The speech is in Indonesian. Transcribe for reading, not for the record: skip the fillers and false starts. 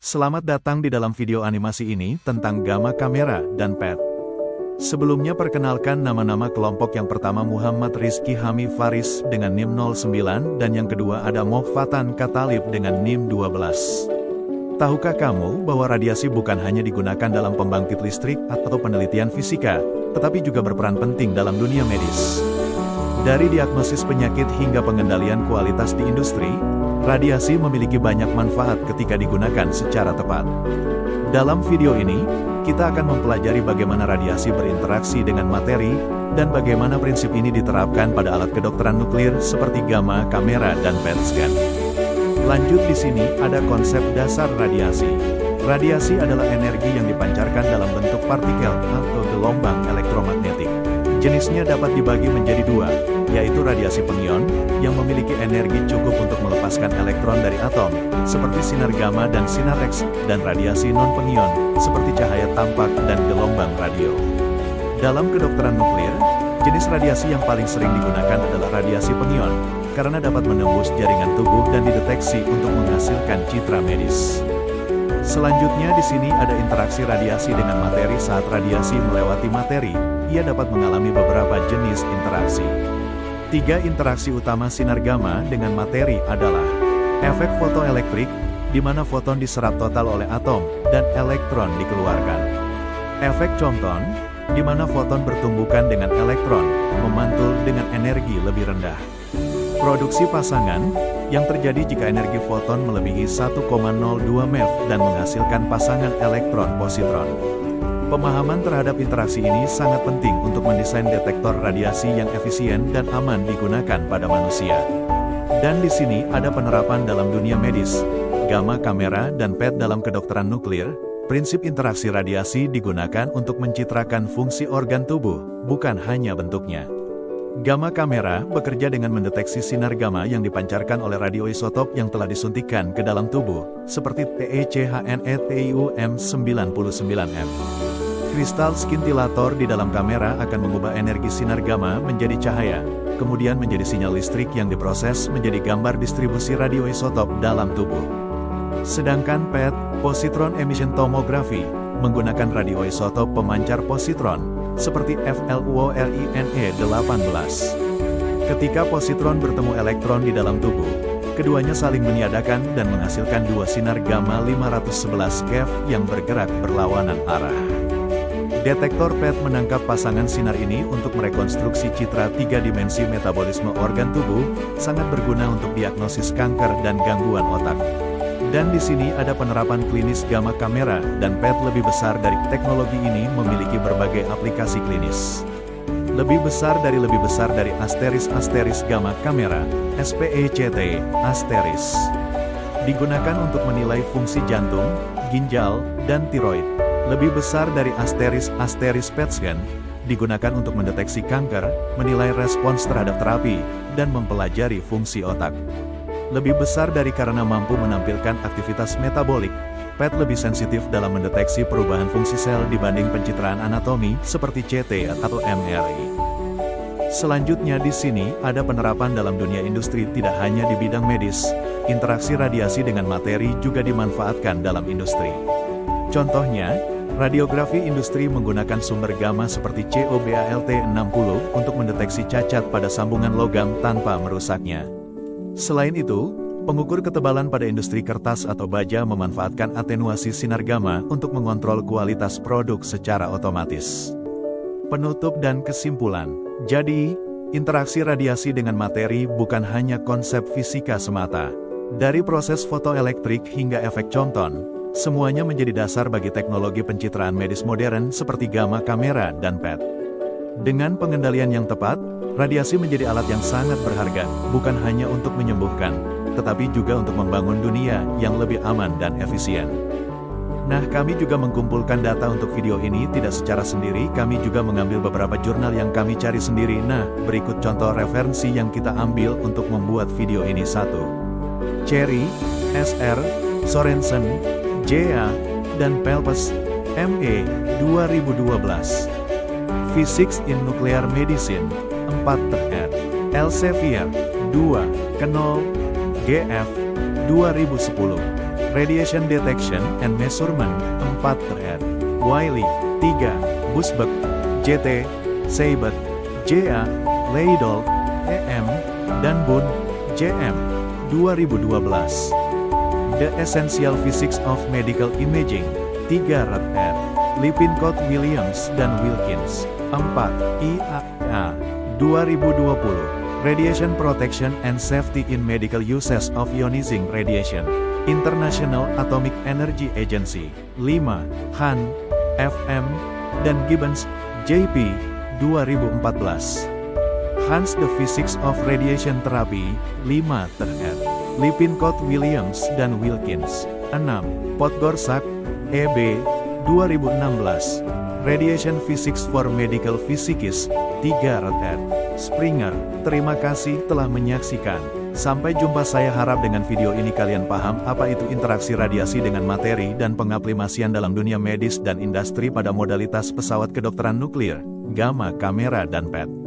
Selamat datang di dalam video animasi ini tentang gamma kamera dan PET. Sebelumnya perkenalkan nama-nama kelompok. Yang pertama Muhammad Rizky Hami Faris dengan NIM 09 dan yang kedua ada Mohfatan Katalib dengan NIM 12. Tahukah kamu bahwa radiasi bukan hanya digunakan dalam pembangkit listrik atau penelitian fisika, tetapi juga berperan penting dalam dunia medis. Dari diagnosis penyakit hingga pengendalian kualitas di industri, radiasi memiliki banyak manfaat ketika digunakan secara tepat. Dalam video ini, kita akan mempelajari bagaimana radiasi berinteraksi dengan materi, dan bagaimana prinsip ini diterapkan pada alat kedokteran nuklir seperti gamma kamera dan PET scan. Lanjut, di sini ada konsep dasar radiasi. Radiasi adalah energi yang dipancarkan dalam bentuk partikel atau gelombang elektromagnetik. Jenisnya dapat dibagi menjadi dua, yaitu radiasi pengion, yang memiliki energi cukup untuk melepaskan elektron dari atom, seperti sinar gamma dan sinar X, dan radiasi non-pengion, seperti cahaya tampak dan gelombang radio. Dalam kedokteran nuklir, jenis radiasi yang paling sering digunakan adalah radiasi pengion, karena dapat menembus jaringan tubuh dan dideteksi untuk menghasilkan citra medis. Selanjutnya di sini ada interaksi radiasi dengan materi. Saat radiasi melewati materi, ia dapat mengalami beberapa jenis interaksi. Tiga interaksi utama sinar gamma dengan materi adalah efek fotoelektrik, di mana foton diserap total oleh atom, dan elektron dikeluarkan. Efek Compton, di mana foton bertumbukan dengan elektron, memantul dengan energi lebih rendah. Produksi pasangan, yang terjadi jika energi foton melebihi 1,02 MeV dan menghasilkan pasangan elektron-positron. Pemahaman terhadap interaksi ini sangat penting untuk mendesain detektor radiasi yang efisien dan aman digunakan pada manusia. Dan di sini ada penerapan dalam dunia medis, gamma kamera dan PET dalam kedokteran nuklir. Prinsip interaksi radiasi digunakan untuk mencitrakan fungsi organ tubuh, bukan hanya bentuknya. Gamma kamera bekerja dengan mendeteksi sinar gamma yang dipancarkan oleh radioisotop yang telah disuntikkan ke dalam tubuh, seperti TeCHNE-TiUm99m. Kristal skintilator di dalam kamera akan mengubah energi sinar gamma menjadi cahaya, kemudian menjadi sinyal listrik yang diproses menjadi gambar distribusi radioisotop dalam tubuh. Sedangkan PET, positron emission tomography, menggunakan radioisotop pemancar positron, seperti FLUORINE-18. Ketika positron bertemu elektron di dalam tubuh, keduanya saling meniadakan dan menghasilkan dua sinar gamma 511 keV yang bergerak berlawanan arah. Detektor PET menangkap pasangan sinar ini untuk merekonstruksi citra tiga dimensi metabolisme organ tubuh, sangat berguna untuk diagnosis kanker dan gangguan otak. Dan di sini ada penerapan klinis gamma kamera dan PET lebih besar dari teknologi ini memiliki berbagai aplikasi klinis. Lebih besar dari Asteris gamma kamera, SPECT, Asteris. Digunakan untuk menilai fungsi jantung, ginjal, dan tiroid. Lebih besar dari Asteris PET scan, digunakan untuk mendeteksi kanker, menilai respons terhadap terapi, dan mempelajari fungsi otak. Lebih besar dari karena mampu menampilkan aktivitas metabolik, PET lebih sensitif dalam mendeteksi perubahan fungsi sel dibanding pencitraan anatomi seperti CT atau MRI. Selanjutnya di sini ada penerapan dalam dunia industri. Tidak hanya di bidang medis, interaksi radiasi dengan materi juga dimanfaatkan dalam industri. Contohnya, radiografi industri menggunakan sumber gamma seperti COBALT60 untuk mendeteksi cacat pada sambungan logam tanpa merusaknya. Selain itu, pengukur ketebalan pada industri kertas atau baja memanfaatkan atenuasi sinar gamma untuk mengontrol kualitas produk secara otomatis. Penutup dan kesimpulan. Jadi, interaksi radiasi dengan materi bukan hanya konsep fisika semata. Dari proses fotoelektrik hingga efek Compton, semuanya menjadi dasar bagi teknologi pencitraan medis modern seperti gamma kamera dan PET. Dengan pengendalian yang tepat, radiasi menjadi alat yang sangat berharga, bukan hanya untuk menyembuhkan, tetapi juga untuk membangun dunia yang lebih aman dan efisien. Nah, kami juga mengumpulkan data untuk video ini tidak secara sendiri, kami juga mengambil beberapa jurnal yang kami cari sendiri. Nah, berikut contoh referensi yang kita ambil untuk membuat video ini. 1. Cherry, SR, Sorensen, J.A., dan Pelpes, M.E., 2012. Physics in Nuclear Medicine, 4 ed. Elsevier, 2, Knol, GF, 2010. Radiation Detection and Measurement, 4 Ed. Wiley, 3, Busbek, JT, Seibert, JA, Leidol, EM, dan Bun, JM, 2012. The Essential Physics of Medical Imaging, 3 Ed. Lippincott Williams dan Wilkins, 4, IAA, 2020. Radiation Protection and Safety in Medical Uses of Ionizing Radiation, International Atomic Energy Agency, 5, Han, FM, dan Gibbons, JP, 2014. Hans The Physics of Radiation Therapy, 5 Ed. Lippincott Williams dan Wilkins, 6, Podgorsak, EB, 2016. Radiation Physics for Medical Physicists, 3 Ed. Springer. Terima kasih telah menyaksikan. Sampai jumpa. Saya harap dengan video ini kalian paham apa itu interaksi radiasi dengan materi dan pengaplikasian dalam dunia medis dan industri pada modalitas pesawat kedokteran nuklir, gamma, kamera dan PET.